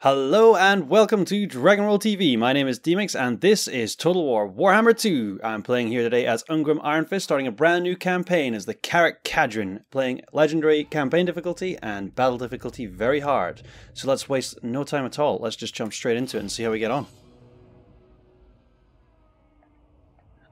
Hello and welcome to Dragon Roll TV. My name is Deamix and this is Total War Warhammer 2. I'm playing here today as Ungrim Ironfist, starting a brand new campaign as the Karak Kadrin, playing legendary campaign difficulty and battle difficulty very hard. So let's waste no time at all. Let's just jump straight into it and see how we get on.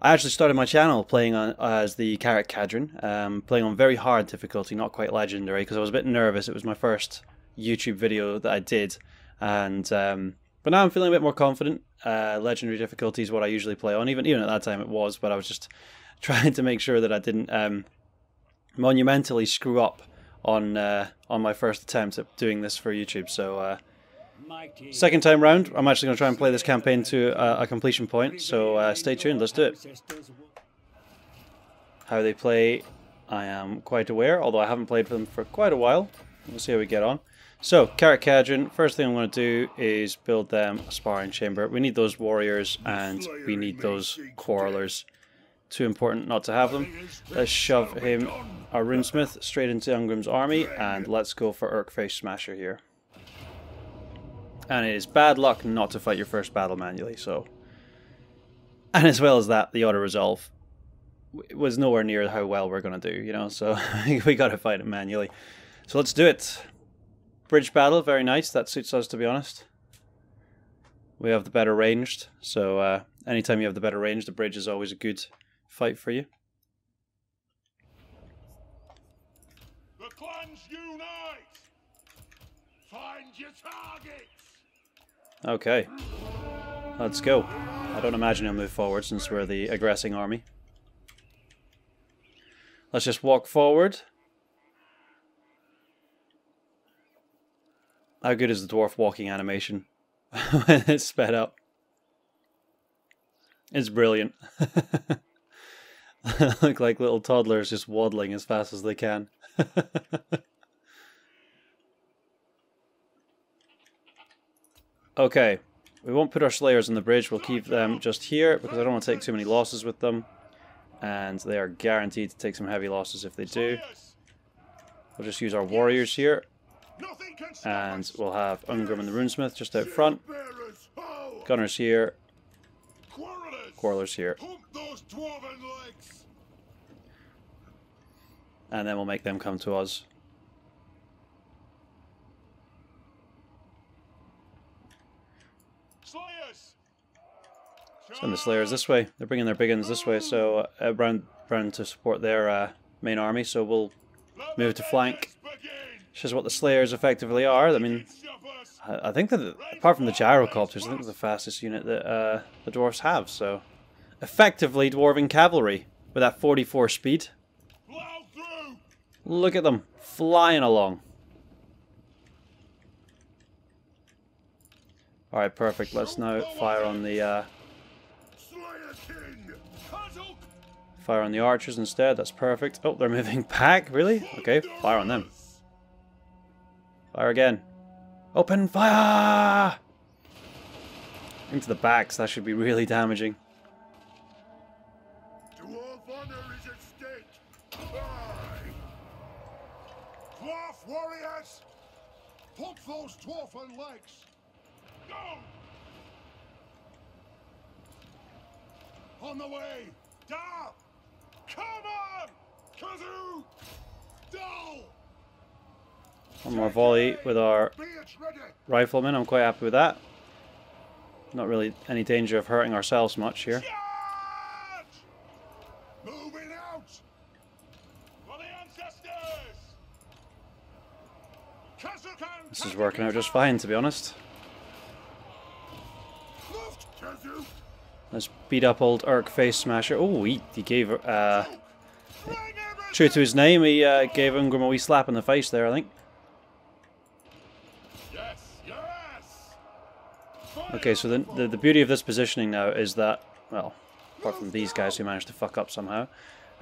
I actually started my channel playing on as the Karak Kadrin, playing on very hard difficulty, not quite legendary, because I was a bit nervous. It was my first YouTube video that I did. And but now I'm feeling a bit more confident. Legendary difficulty is what I usually play on. Even at that time it was, but I was just trying to make sure that I didn't monumentally screw up on my first attempt at doing this for YouTube. So second time round, I'm actually going to try and play this campaign to a completion point. So stay tuned. Let's do it. How they play, I am quite aware, although I haven't played them for quite a while. We'll see how we get on. So, Karak Kadrin, first thing I'm going to do is build them a sparring chamber. We need those warriors and we need those quarrelers. Too important not to have them. Let's shove him, our runesmith, straight into Ungrim's army and let's go for Urk-Face Smasher here. And it is bad luck not to fight your first battle manually, so... And as well as that, the auto-resolve was nowhere near how well we're going to do, you know, so we got to fight it manually. So let's do it. Bridge battle, very nice. That suits us, to be honest. We have the better ranged, so anytime you have the better range, the bridge is always a good fight for you. The clans unite! Find your targets! Okay, let's go. I don't imagine he'll move forward since we're the aggressing army. Let's just walk forward. How good is the dwarf walking animation when it's sped up? It's brilliant. Look like little toddlers just waddling as fast as they can. Okay, we won't put our slayers on the bridge, we'll keep them just here because I don't want to take too many losses with them. And they are guaranteed to take some heavy losses if they do. We'll just use our warriors here. And we'll have Ungrim and the runesmith just out front. Gunners here. Quarrelers here. And then we'll make them come to us. Send the slayers this way. They're bringing their big uns this way, so round to support their main army. So we'll move to flank. Which is what the slayers effectively are. I mean, I think that apart from the gyrocopters, I think they're the fastest unit that the dwarves have. So, effectively dwarven cavalry with that 44 speed. Look at them flying along. All right, perfect. Let's now fire on the archers instead. That's perfect. Oh, they're moving back. Really? Okay, fire on them. Fire again. Open fire! Into the backs, that should be really damaging. Dwarf honor is at stake. Dwarf warriors! Put those dwarfen legs! Go! On the way! Da! Come on! Kazoo! Dull! One more volley with our riflemen. I'm quite happy with that. Not really any danger of hurting ourselves much here. Moving out for the ancestors. This is working out just fine, to be honest. Let's beat up old Urk-Face Smasher. Oh, he gave true to his name. He gave Ungrim a wee slap in the face there, I think. Okay, so the beauty of this positioning now is that, well, apart from these guys who managed to fuck up somehow,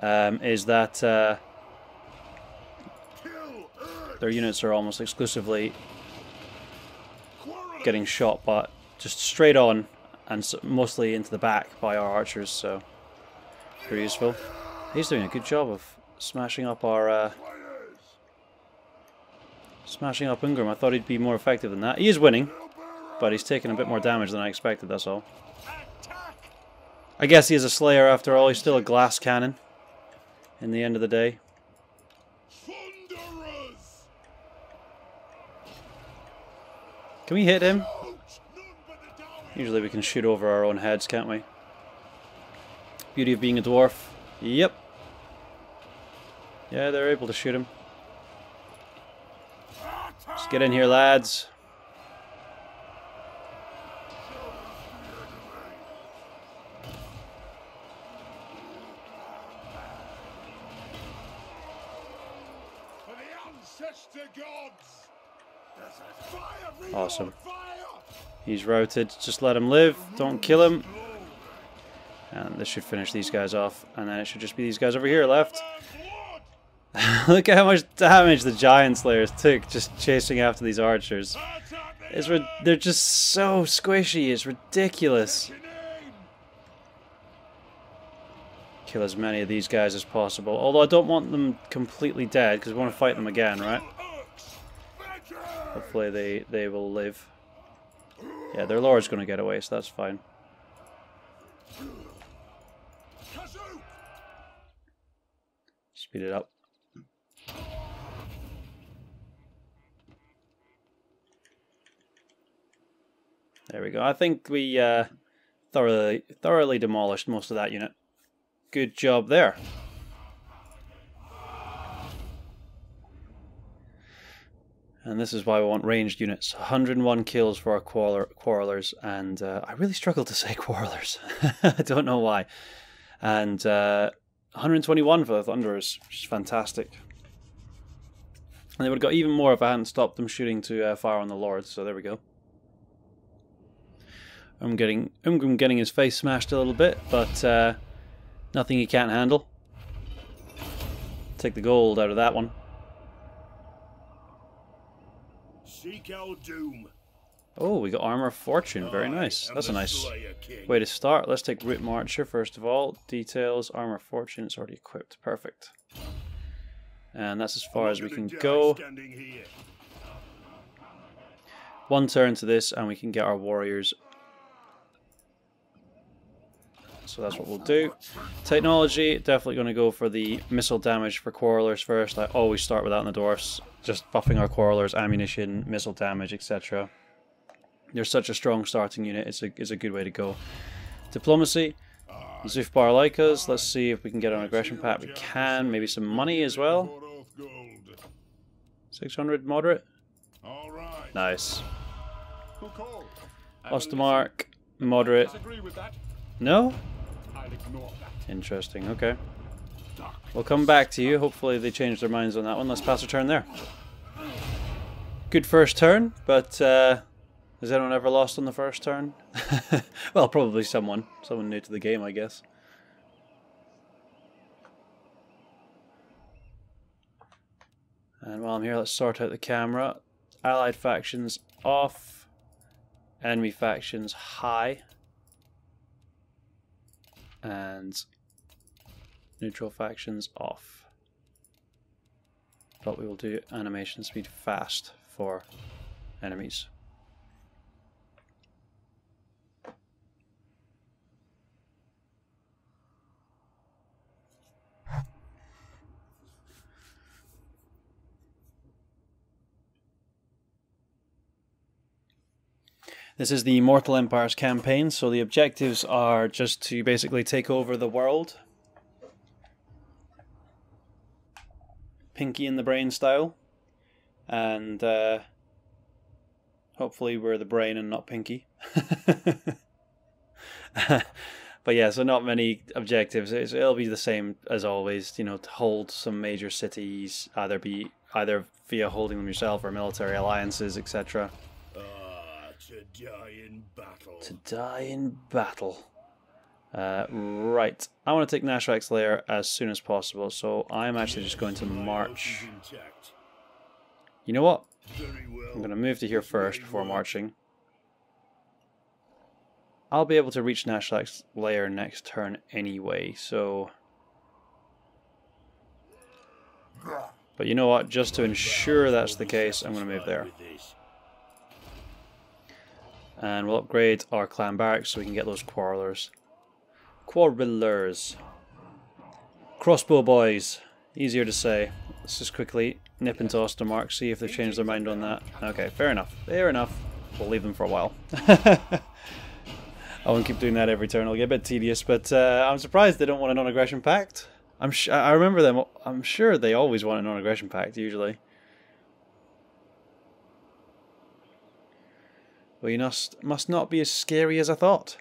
is that their units are almost exclusively getting shot, but just straight on and mostly into the back by our archers, so pretty useful. He's doing a good job of smashing up our Ungrim. I thought he'd be more effective than that. He is winning. but he's taking a bit more damage than I expected, that's all. Attack! I guess he is a Slayer after all, he's still a glass cannon in the end of the day. Thunderers! Can we hit him? Shoot! None but the down. Usually we can shoot over our own heads, can't we? Beauty of being a dwarf. Yep. Yeah, they're able to shoot him. Let's get in here, lads. For the ancestor gods! Fire! Awesome. Fire! He's routed. Just let him live. Don't kill him. And this should finish these guys off. And then it should just be these guys over here left. Look at how much damage the Giant Slayers took just chasing after these archers. They're just so squishy. It's ridiculous. Kill as many of these guys as possible. Although I don't want them completely dead because we want to fight them again, right? Hopefully they will live. Yeah, their lord's going to get away, so that's fine. Speed it up. There we go. I think we thoroughly demolished most of that unit. Good job there. And this is why we want ranged units. 101 kills for our quarrelers, and I really struggle to say quarrelers. I don't know why. And 121 for the Thunderers, which is fantastic. And they would have got even more if I hadn't stopped them shooting to fire on the Lord, so there we go. Ungrim getting his face smashed a little bit, but nothing he can't handle. Take the gold out of that one. Seek our doom. Oh, we got Armor of Fortune. Very nice. That's a nice way to start. Let's take Root Marcher first of all. Details, Armor of Fortune. It's already equipped. Perfect. And that's as far as we can go. One turn to this and we can get our warriors. So that's what we'll do. Technology, definitely going to go for the missile damage for quarrelers first. I always start with that in the dwarfs. Just buffing our quarrelers, ammunition, missile damage, etc. They're such a strong starting unit. It's a good way to go. Diplomacy. Zufbar like us. Let's see if we can get an aggression pack. We can. Maybe some money as well. 600 moderate. Nice. Ostermark, moderate. No? Interesting, okay. We'll come back to you. Hopefully they change their minds on that one. Let's pass a turn there. Good first turn, but has anyone ever lost on the first turn? Well, probably someone. Someone new to the game, I guess. And while I'm here, let's sort out the camera. Allied factions off. Enemy factions high. And neutral factions off. But we will do animation speed fast for enemies. This is the Mortal Empires campaign, so the objectives are just to basically take over the world. Pinky in the brain style. And hopefully we're the brain and not Pinky. But yeah, so not many objectives. It'll be the same as always, you know, to hold some major cities, either via holding them yourself or military alliances, etc. To die in battle. To die in battle. Right. I want to take Nashrak's Lair as soon as possible, so I'm actually just going to march. You know what? I'm going to move to here first before marching. I'll be able to reach Nashrak's Lair next turn anyway, so... But you know what? Just to ensure that's the case, I'm going to move there. And we'll upgrade our clan barracks so we can get those quarrelers. Quarrelers. Crossbow boys. Easier to say. Let's just quickly nip into Ostermark, see if they've changed their mind on that. Okay, fair enough. Fair enough. We'll leave them for a while. I won't keep doing that every turn. It'll get a bit tedious, but I'm surprised they don't want a non-aggression pact. I remember them. I'm sure they always want a non-aggression pact, usually. Well, you must not be as scary as I thought.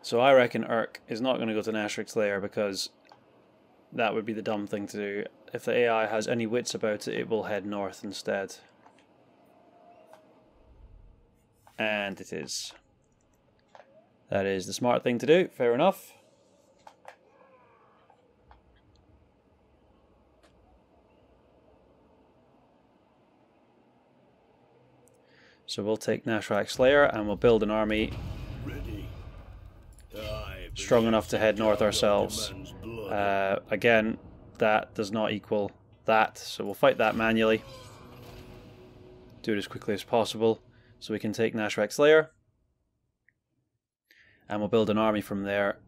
So I reckon Urk is not going to go to Nashrik's Lair because that would be the dumb thing to do. If the AI has any wits about it, it will head north instead. And it is. That is the smart thing to do, fair enough. So we'll take Nashrik's Lair and we'll build an army strong enough to head north ourselves. Again, that does not equal that, so we'll fight that manually. Do it as quickly as possible so we can take Nashrik's Lair. And we'll build an army from there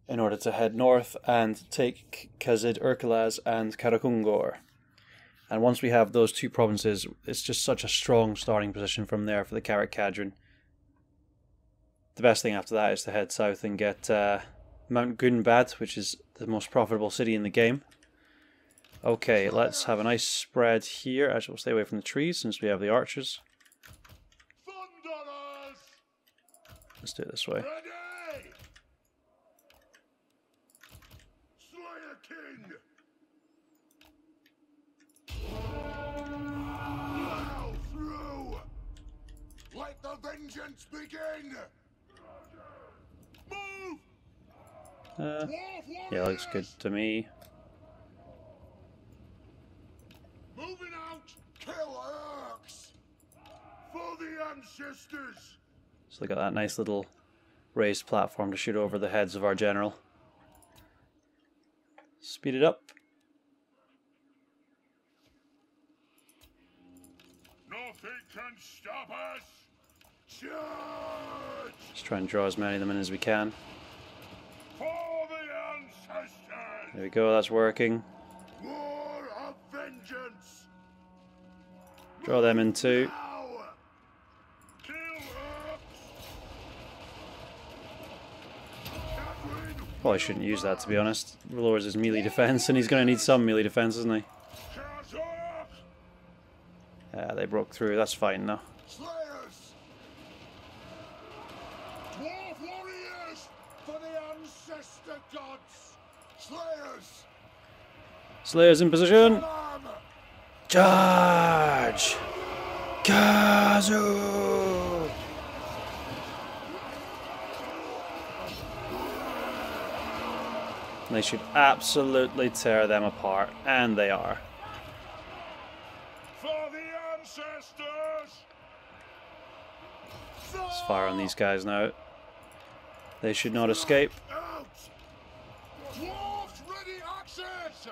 in order to head north and take Khazid Urkalaz and Karakungor. And once we have those two provinces, it's just such a strong starting position from there for the Karak Kadrin. The best thing after that is to head south and get Mount Gunbad, which is the most profitable city in the game. Okay, let's have a nice spread here. Actually, we'll stay away from the trees since we have the archers. Let's do it this way. Slayer King! Now through! Let the vengeance begin! Move! Yeah, looks good to me. Moving out! Kill Urks! For the ancestors! So they got that nice little raised platform to shoot over the heads of our general. Speed it up. Nothing can stop us! Charge! Let's try and draw as many of them in as we can. For the ancestors! There we go, that's working. War of vengeance! Draw them in too. Now! Kill Urks! Kadrin! Probably shouldn't use that, to be honest. Lowers his melee defense, and he's going to need some melee defense, isn't he? Kazakh! Yeah, they broke through. That's fine now. Slayers! Dwarf warriors! For the ancestor gods! Slayers! Slayers in position! Alarm! Charge! Kazu! They should absolutely tear them apart, and they are. For the ancestors! Let's fire on these guys now. They should not escape. Out! Dwarves ready access!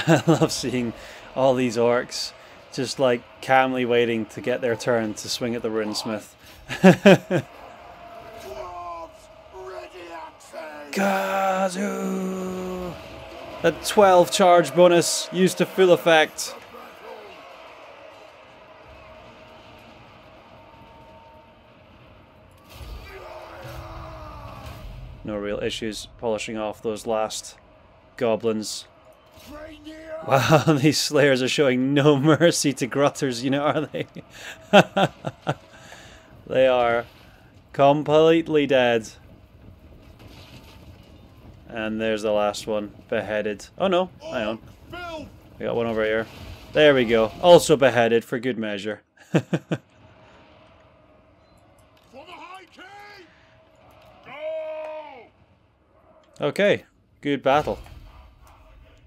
I love seeing all these orcs just like calmly waiting to get their turn to swing at the runesmith. Dwarves ready access! Kazu! A 12 charge bonus used to full effect. No real issues polishing off those last goblins. Wow, these slayers are showing no mercy to Grutter's unit, are they? They are completely dead. And there's the last one, beheaded. Oh no, hang on. We got one over here. There we go, also beheaded for good measure. For the High King! Go! Okay, good battle.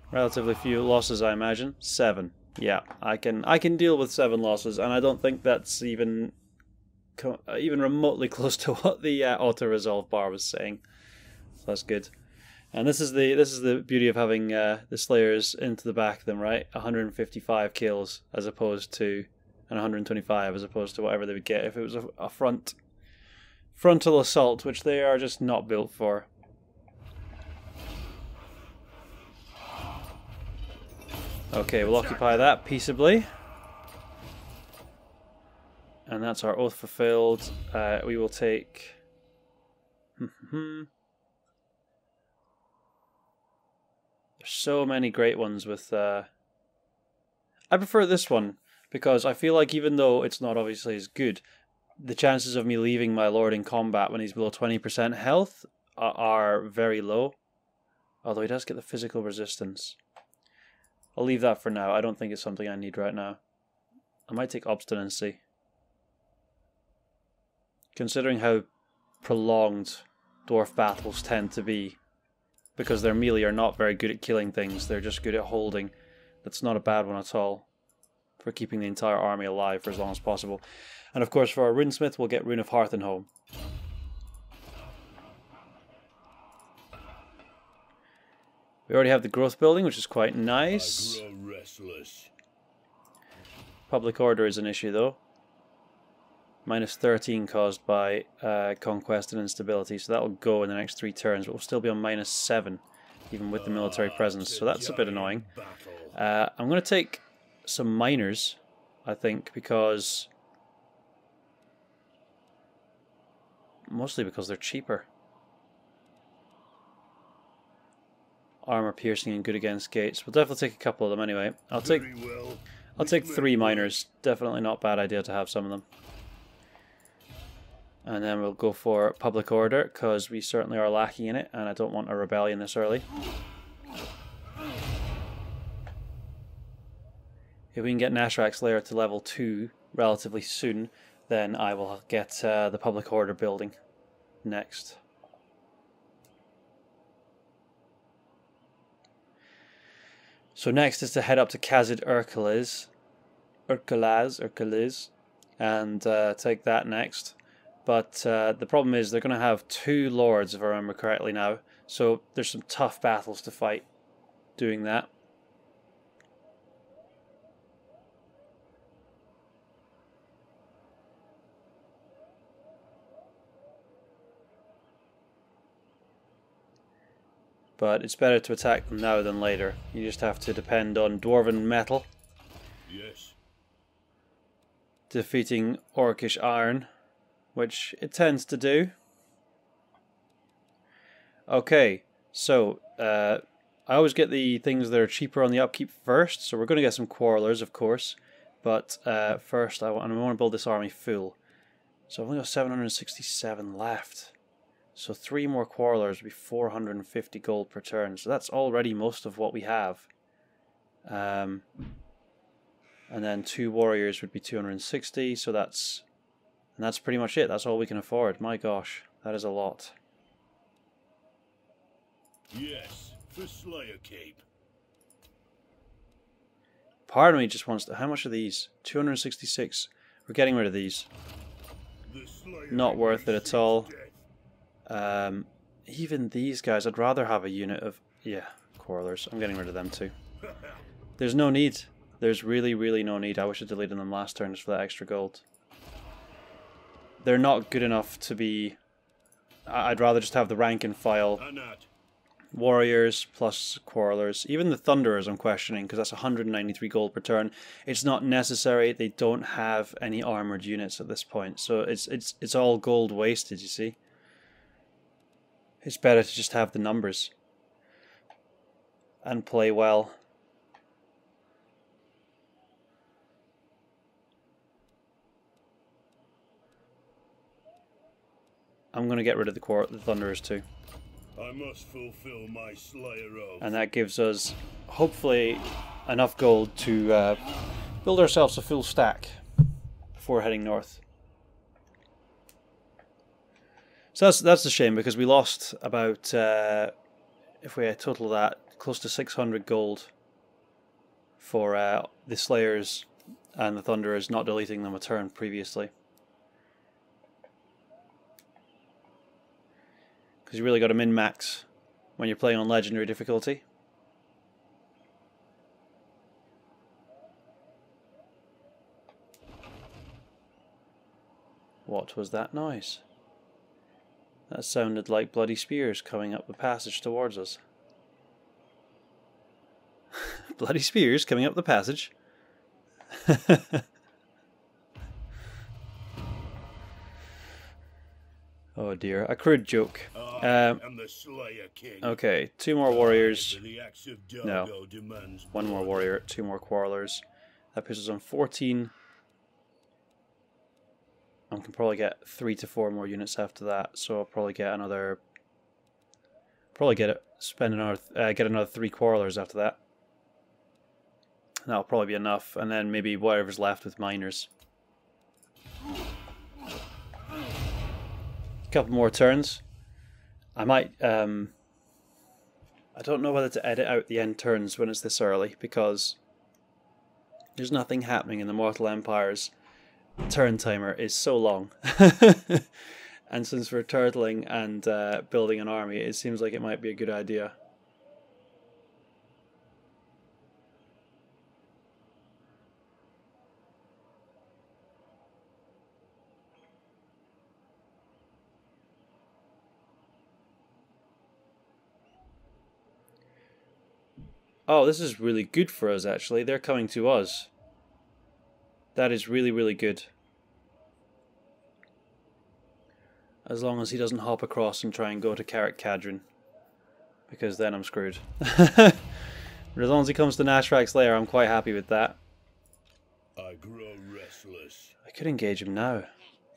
Relatively few losses, I imagine. 7. Yeah, I can deal with 7 losses, and I don't think that's even remotely close to what the auto resolve bar was saying. So that's good. And this is the beauty of having the Slayers into the back of them, right? 155 kills as opposed to, and 125 as opposed to whatever they would get if it was a frontal assault, which they are just not built for. Okay, we'll occupy that peaceably. And that's our oath fulfilled. We will take... There's so many great ones with... I prefer this one, because I feel like even though it's not obviously as good, the chances of me leaving my lord in combat when he's below 20% health are very low. Although he does get the physical resistance. I'll leave that for now. I don't think it's something I need right now. I might take obstinacy. Considering how prolonged dwarf battles tend to be, because their melee are not very good at killing things, they're just good at holding. That's not a bad one at all for keeping the entire army alive for as long as possible. And of course for our runesmith we'll get Rune of Hearth and Home. We already have the growth building, which is quite nice. I grow restless. Public order is an issue though. Minus 13 caused by conquest and instability, so that will go in the next 3 turns, but we'll still be on minus 7, even with the military presence, so that's a bit annoying. I'm going to take some miners, I think, because... mostly because they're cheaper. Armor piercing and good against gates. We'll definitely take a couple of them anyway. I'll take 3 miners. Definitely not a bad idea to have some of them. And then we'll go for public order, because we certainly are lacking in it, and I don't want a rebellion this early. If we can get Nashrak's Lair to level 2 relatively soon, then I will get the public order building next. So next is to head up to Khazid Urkaliz, and take that next. But the problem is they're going to have 2 lords, if I remember correctly now. So there's some tough battles to fight doing that. But it's better to attack them now than later. You just have to depend on Dwarven metal. Yes. Defeating Orcish iron, which it tends to do. Okay, so I always get the things that are cheaper on the upkeep first, so we're going to get some Quarrelers, of course. But first, I want to build this army full. So I've only got 767 left. So 3 more Quarrelers would be 450 gold per turn. So that's already most of what we have. And then 2 warriors would be 260. So that's pretty much it. That's all we can afford. My gosh, that is a lot. Yes, for Slayer Cape. Part of me just wants to... How much are these? 266. We're getting rid of these. Not worth it at all. Even these guys, I'd rather have a unit of... Yeah, Quarrelers. I'm getting rid of them too. There's no need. There's really, really no need. I wish I'd deleted them last turn just for that extra gold. They're not good enough to be... I'd rather just have the rank and file warriors plus Quarrelers. Even the Thunderers I'm questioning, because that's 193 gold per turn. It's not necessary. They don't have any armoured units at this point. So it's all gold wasted, you see. It's better to just have the numbers and play well. I'm going to get rid of the Thunderers too. I must fulfill my Slayer oath. And that gives us, hopefully, enough gold to build ourselves a full stack before heading north. So that's a shame, because we lost about, if we total that, close to 600 gold for the Slayers and the Thunderers, not deleting them a turn previously. Because you really got to min-max when you're playing on legendary difficulty. What was that noise? That sounded like bloody spears coming up the passage towards us. Bloody spears coming up the passage? Oh dear, a crude joke. I'm the Slayer King. Okay, 2 more warriors. The axe of No. Dargo demands 1 more warrior, 2 more quarrelers. That puts us on 14. I can probably get 3 to 4 more units after that, so I'll probably get another. Get another 3 quarrelers after that. That'll probably be enough, and then maybe whatever's left with miners. A couple more turns. I might. I don't know whether to edit out the end turns when it's this early, because there's nothing happening in the Mortal Empire's turn timer is so long. And since we're turtling and building an army, it seems like it might be a good idea. Oh, this is really good for us, actually. They're coming to us. That is really, really good. As long as he doesn't hop across and try and go to Karak Kadrin. Because then I'm screwed. But as long as he comes to Nashrak's lair, I'm quite happy with that. I grow restless. I could engage him now.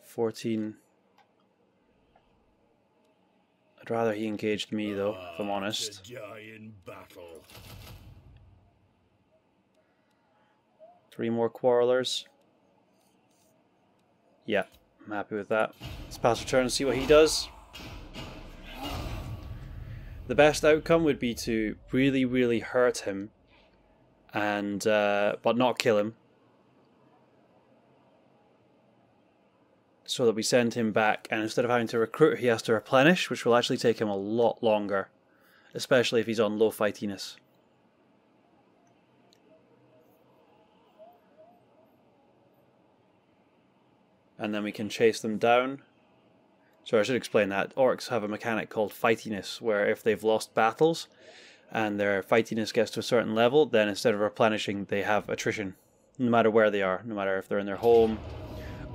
14. I'd rather he engaged me, though, if I'm honest. To die in battle. 3 more quarrelers. Yeah, I'm happy with that. Let's pass our turn and see what he does. The best outcome would be to really, really hurt him, and but not kill him, so that we send him back, and instead of having to recruit, he has to replenish, which will actually take him a lot longer, especially if he's on low fightiness. And then we can chase them down. So I should explain that. Orcs have a mechanic called fightiness, where if they've lost battles and their fightiness gets to a certain level, then instead of replenishing, they have attrition. No matter where they are, no matter if they're in their home.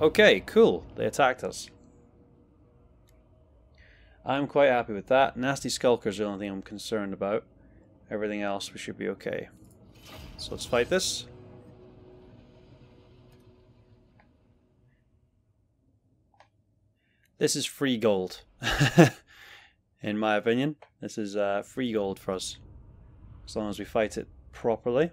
Okay, cool. They attacked us. I'm quite happy with that. Nasty Skulkers are the only thing I'm concerned about. Everything else we should be okay. So let's fight this. This is free gold. In my opinion, this is free gold for us. As long as we fight it properly.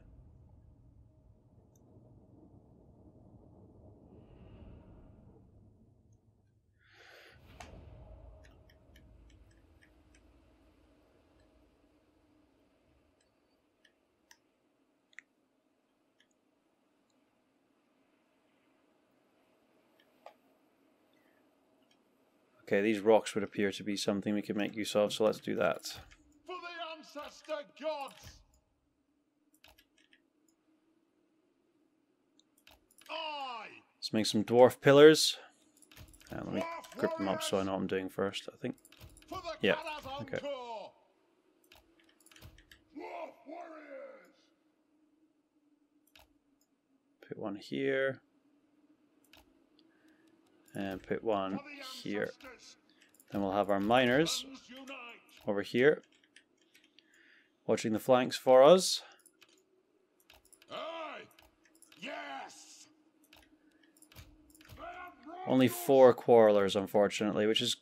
Okay, these rocks would appear to be something we could make use of, so let's do that. For the ancestor gods! Let's make some dwarf pillars. Let me grip them up so I know what I'm doing first, I think. Yeah, okay. Put one here. And put one here. Then we'll have our miners over here, watching the flanks for us. Only 4 quarrelers, unfortunately, which is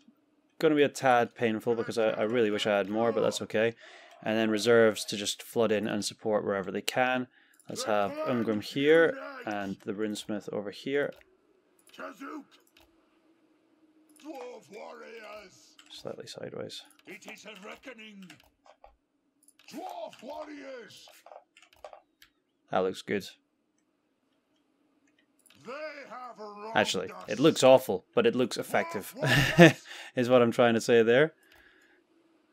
going to be a tad painful because I really wish I had more, but that's okay. And then reserves to just flood in and support wherever they can. Let's have Ungrim here and the runesmith over here. Dwarf warriors! Slightly sideways. It is a reckoning. Dwarf warriors! That looks good. They have wronged Actually, us. it looks awful, but it looks effective. Is what I'm trying to say there.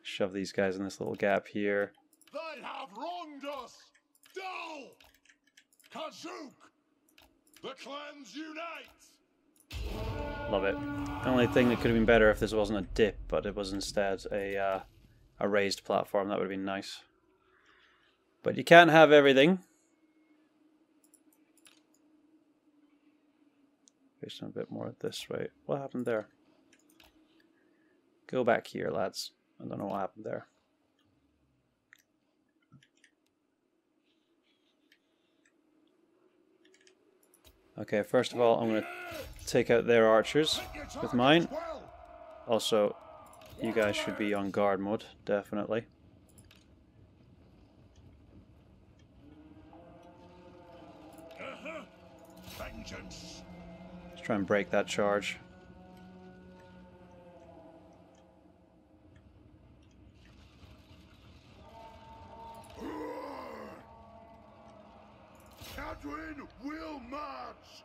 Shove these guys in this little gap here. They have wronged us! Dull! Kazook! The clans unite! Love it. The only thing that could have been better if this wasn't a dip, but it was instead a raised platform. That would have been nice. But you can't have everything. Push them a bit more this way. What happened there? Go back here, lads. I don't know what happened there. Okay, first of all, I'm going to take out their archers with mine. Also, you guys should be on guard mode, definitely. Let's try and break that charge. Kadrin will march!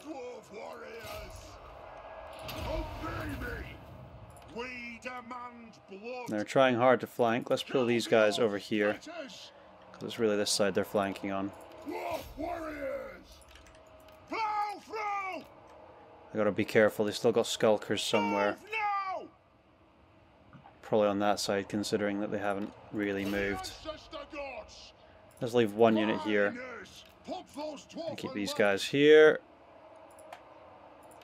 Dwarf warriors! Obey me! We demand blood! They're trying hard to flank. Let's pull these guys over here, because it's really this side they're flanking on. Dwarf warriors! Plow through! I gotta be careful, they still got skulkers somewhere. Now! Probably on that side, considering that they haven't really moved. Ancestor gods! Let's leave one unit here Put those and keep dwarfen these lads guys here.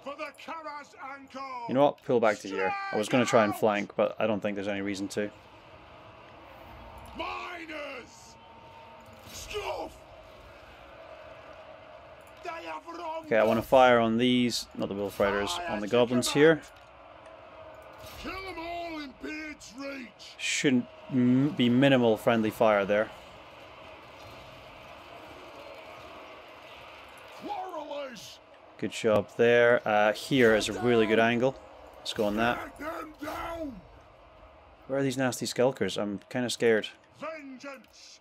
for the Karas ankle! You know what? Pull back to here. I was going to try and flank, but I don't think there's any reason to. Miners! Stuff! They have wronged Okay, I want to us. fire on these, not the wolf riders, on the goblins here. Kill them all in Beard's reach! Shouldn't be minimal friendly fire there. Quarrelers! Good job there. Here is a really good angle. Let's go on that. Take them down! Where are these nasty skulkers? I'm kind of scared. Vengeance!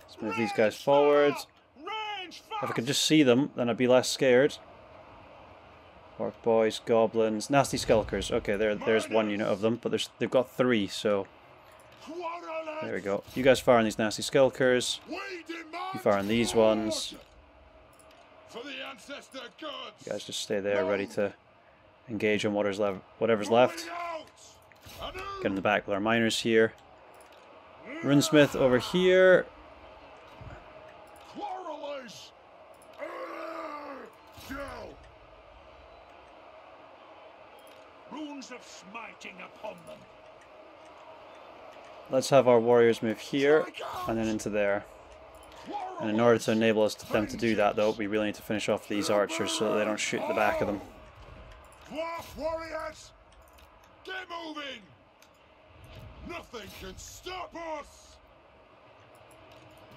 Let's move these guys forward. Range If I could just see them, then I'd be less scared. Orc boys, goblins, nasty skulkers. Okay, there's one unit of them, but they've got three, so there we go. You guys fire on these nasty skulkers. You fire on these ones. For the ancestor gods. You guys just stay there, ready to engage on whatever's left. Get in the back with our miners here. Runesmith over here. Quarrelers! Runes of smiting upon them. Let's have our warriors move here and then into there. And in order to enable them to do that, though, we really need to finish off these archers so that they don't shoot the back of them. Dwarf warriors! Get moving! Nothing can stop us!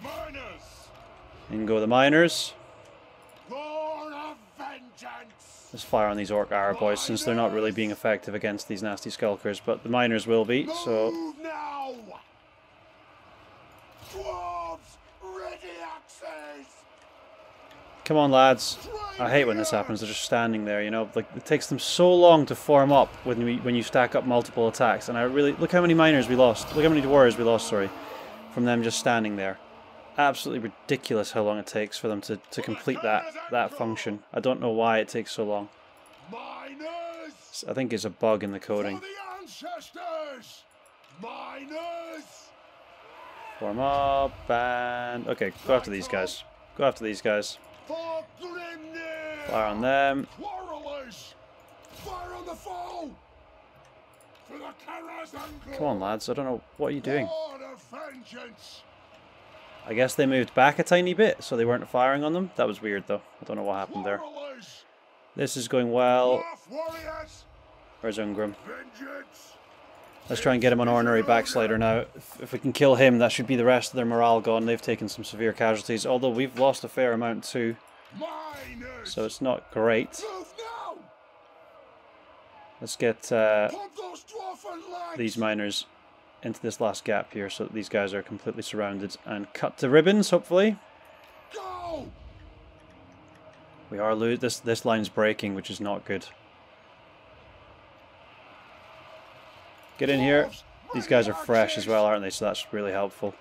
Miners! In go the miners. Born of vengeance! Let's fire on these orc arrow boys, since they're not really being effective against these nasty skulkers, but the miners will be, so... Move now! Dwarves, ready axes! Come on, lads. I hate when this happens, they're just standing there, you know, like, it takes them so long to form up when you stack up multiple attacks, and I really... Look how many miners we lost, look how many warriors we lost, sorry, from them just standing there. Absolutely ridiculous how long it takes for them to complete that function. I don't know why it takes so long. Miners! I think it's a bug in the coding. For the ancestors! Miners! Form up and... Okay, go after these guys. Go after these guys. For Grimnir! Fire on them. Quarrelers! Fire on the foe! For the Karas ankle! Come on, lads. I don't know. What are you doing? Lord of vengeance! I guess they moved back a tiny bit, so they weren't firing on them. That was weird, though. I don't know what happened there. Quarrelers! This is going well. Dwarf warriors! Where's Ungrim? Vengeance! Let's try and get him on Ornery Backslider now. If we can kill him, that should be the rest of their morale gone. They've taken some severe casualties, although we've lost a fair amount too. Miners! So it's not great. Move now! Let's get Pump those dwarfen legs! these miners into this last gap here so that these guys are completely surrounded and cut to ribbons, hopefully. Go! We are this line's breaking, which is not good. Get in here. These guys are fresh as well, aren't they? So that's really helpful.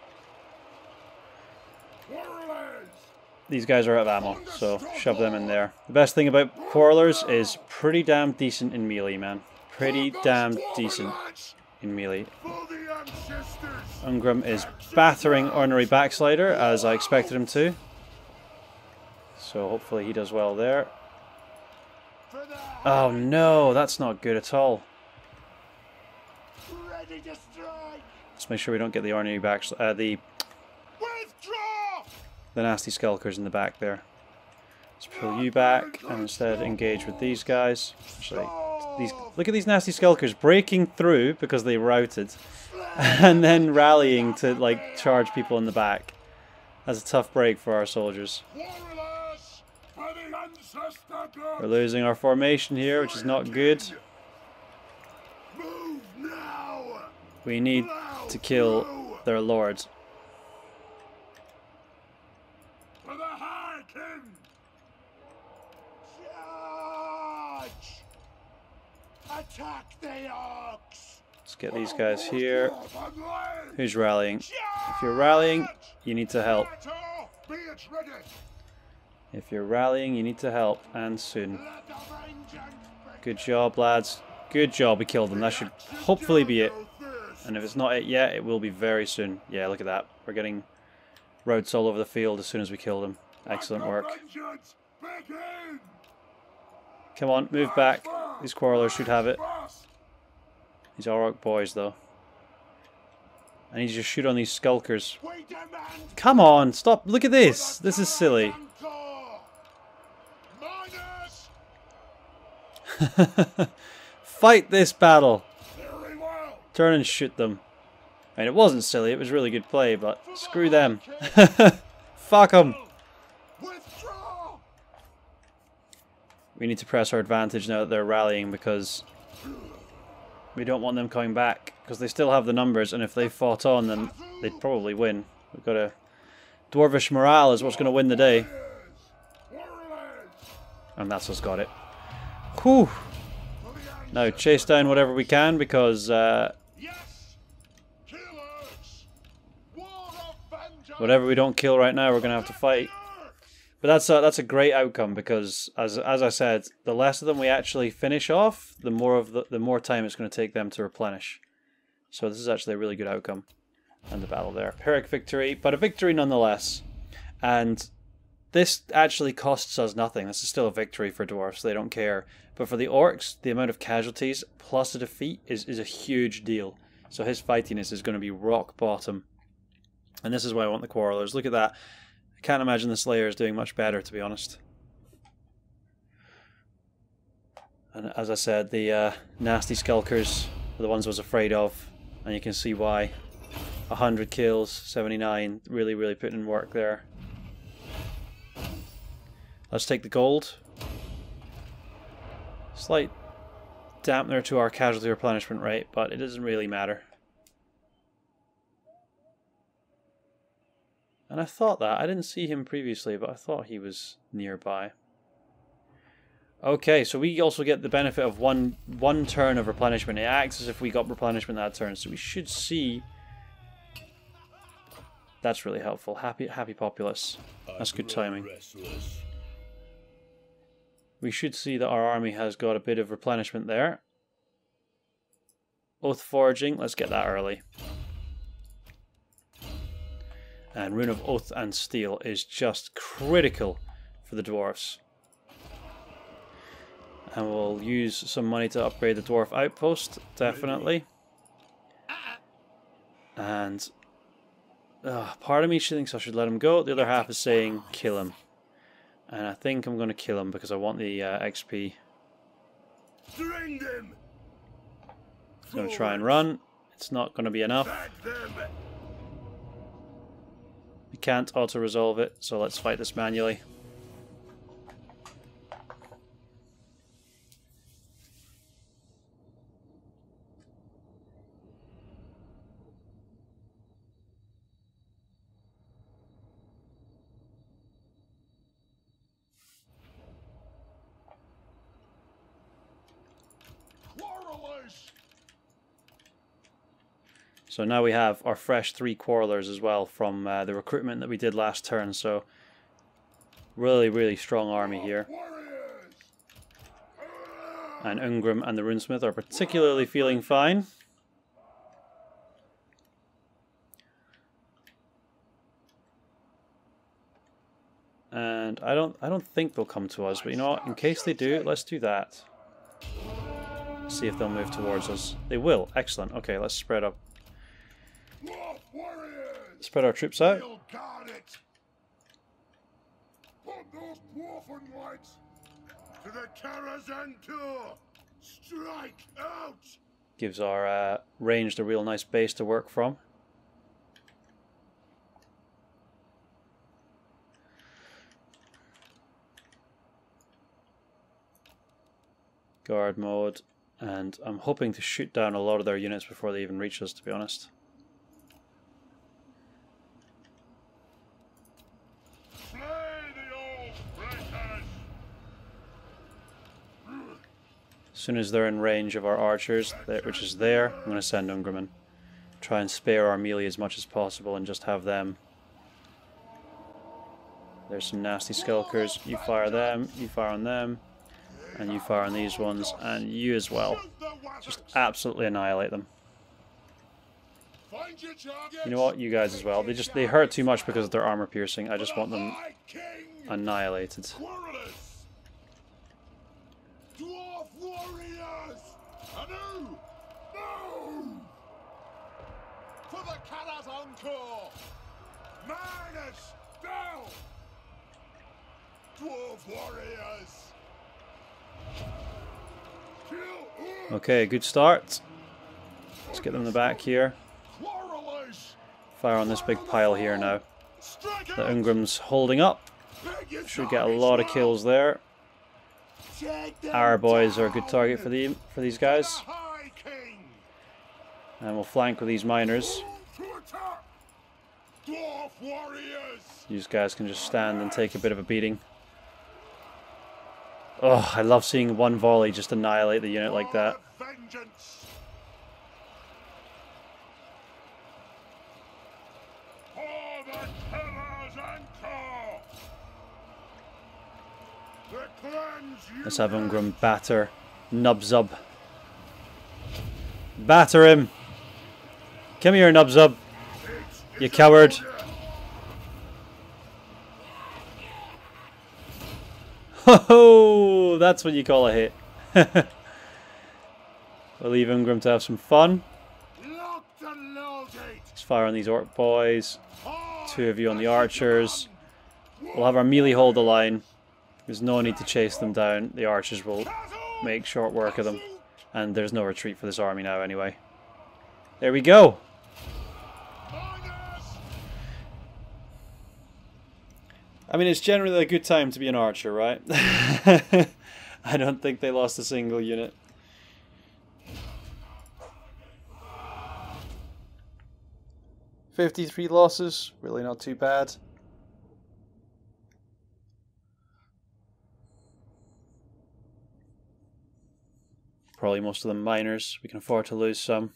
These guys are out of ammo, so shove them in there. The best thing about Quarrelers is pretty damn decent in melee, man. Pretty damn decent in melee. Ungrim is battering Ornery Backslider, as I expected him to. So hopefully he does well there. Oh no, that's not good at all. Let's make sure we don't get the Ornery the nasty skulkers in the back there. Let's pull you back and instead engage with these guys. Actually, look at these nasty skulkers breaking through because they routed, and then rallying to like charge people in the back. That's a tough break for our soldiers. We're losing our formation here, which is not good. We need to kill their lords. Attack the ox. Let's get these guys here. Who's rallying? If you're rallying, you need to help. If you're rallying, you need to help, and soon. Good job, lads. Good job, we killed them. That should hopefully be it. And if it's not it yet, it will be very soon. Yeah, look at that. We're getting roads all over the field as soon as we kill them. Excellent work. Come on, move back. These Quarrelers should have it. These Auroch boys, though. I need you to shoot on these skulkers. Come on, stop. Look at this. This is silly. Fight this battle. Turn and shoot them. I mean, it wasn't silly. It was really good play, but screw them. Fuck them. We need to press our advantage now that they're rallying, because we don't want them coming back, because they still have the numbers, and if they fought on, then they'd probably win. We've got a dwarvish morale is what's going to win the day. And that's what's got it. Whew. Now chase down whatever we can, because whatever we don't kill right now, we're going to have to fight. But that's a great outcome, because as I said, the less of them we actually finish off, the more time it's going to take them to replenish. So this is actually a really good outcome. And the battle there, Pyrrhic victory, but a victory nonetheless. And this actually costs us nothing. This is still a victory for dwarves. They don't care. But for the orcs, the amount of casualties plus a defeat is a huge deal. So his fightiness is going to be rock bottom. And this is why I want the Quarrelers. Look at that. I can't imagine the Slayer is doing much better, to be honest. And as I said, the nasty skulkers are the ones I was afraid of, and you can see why. 100 kills, 79, really putting in work there. Let's take the gold. Slight dampener to our casualty replenishment rate, but it doesn't really matter. And I thought that. I didn't see him previously, but I thought he was nearby. Okay, so we also get the benefit of one turn of replenishment. It acts as if we got replenishment that turn, so we should see... That's really helpful. Happy populace. That's good timing. We should see that our army has got a bit of replenishment there. Oath forging, let's get that early. And Rune of Oath and Steel is just critical for the dwarves. And we'll use some money to upgrade the dwarf outpost, definitely. And part of me thinks I should let him go. The other half is saying kill him. And I think I'm going to kill him because I want the XP. I'm going to try and run. It's not going to be enough. We can't auto-resolve it, so let's fight this manually. So now we have our fresh 3 quarrelers as well from the recruitment that we did last turn. So really, really strong army here. And Ungrim and the Runesmith are particularly feeling fine. And I don't think they'll come to us, but you know what? In case they do, let's do that. See if they'll move towards us. They will. Excellent. Okay, let's spread up. Spread our troops out. Gives our ranged a real nice base to work from. Guard mode, and I'm hoping to shoot down a lot of their units before they even reach us, to be honest. As soon as they're in range of our archers, which is there, I'm going to send Ungrim in. Try and spare our melee as much as possible and just have them. There's some nasty skulkers. You fire them, you fire on them, and you fire on these ones, and you as well. Just absolutely annihilate them. You know what? You guys as well. They hurt too much because of their armor piercing. I just want them annihilated. Dwarf warriors! Anu! No! For the Karak Encore! Minus! Down! Dwarf warriors! Okay, good start. Let's get them in the back here. Fire on this big pile here now. The Ungrim's holding up. Should get a lot of kills there. Our boys are a good target for these guys. And we'll flank with these miners. These guys can just stand and take a bit of a beating. Oh, I love seeing one volley just annihilate the unit like that. Let's have Ungrim batter Nubzub. Batter him! Come here, Nubzub! You coward! Ho-ho! That's what you call a hit. We'll leave Ungrim to have some fun. Let's fire on these orc boys. 2 of you on the archers. We'll have our melee hold the line. There's no need to chase them down. The archers will make short work of them. And there's no retreat for this army now anyway. There we go! I mean, it's generally a good time to be an archer, right? I don't think they lost a single unit. $53 losses, really not too bad. Probably most of them miners. We can afford to lose some.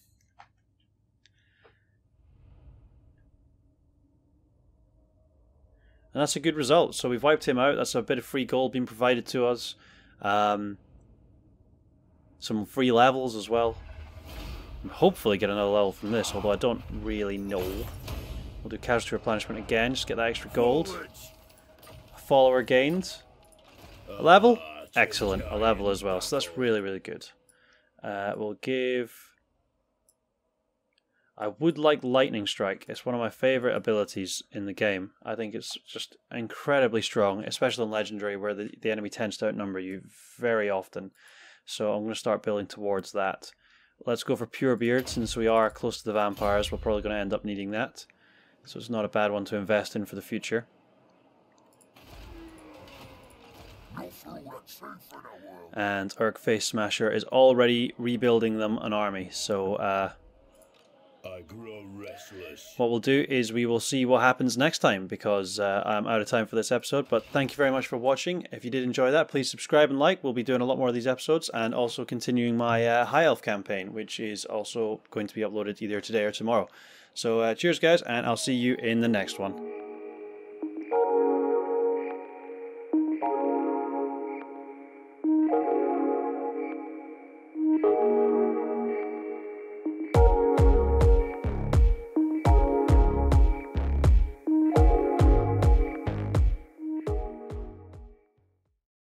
And that's a good result. So we've wiped him out. That's a bit of free gold being provided to us. Some free levels as well. And hopefully get another level from this, although I don't really know. We'll do casualty replenishment again, just get that extra gold. A follower gained. A level? Excellent. A level as well. So that's really, really good. We'll give... I would like Lightning Strike. It's one of my favourite abilities in the game. I think it's just incredibly strong, especially in Legendary, where the enemy tends to outnumber you very often. So I'm going to start building towards that. Let's go for Pure Beard, since we are close to the vampires. We're probably going to end up needing that. So it's not a bad one to invest in for the future. And Urk Face Smasher is already rebuilding them an army. So I grow restless. what we'll do is we will see what happens next time, because I'm out of time for this episode. But thank you very much for watching. If you did enjoy that, please subscribe and like. We'll be doing a lot more of these episodes, and also continuing my High Elf campaign, which is also going to be uploaded either today or tomorrow. So cheers guys, and I'll see you in the next one.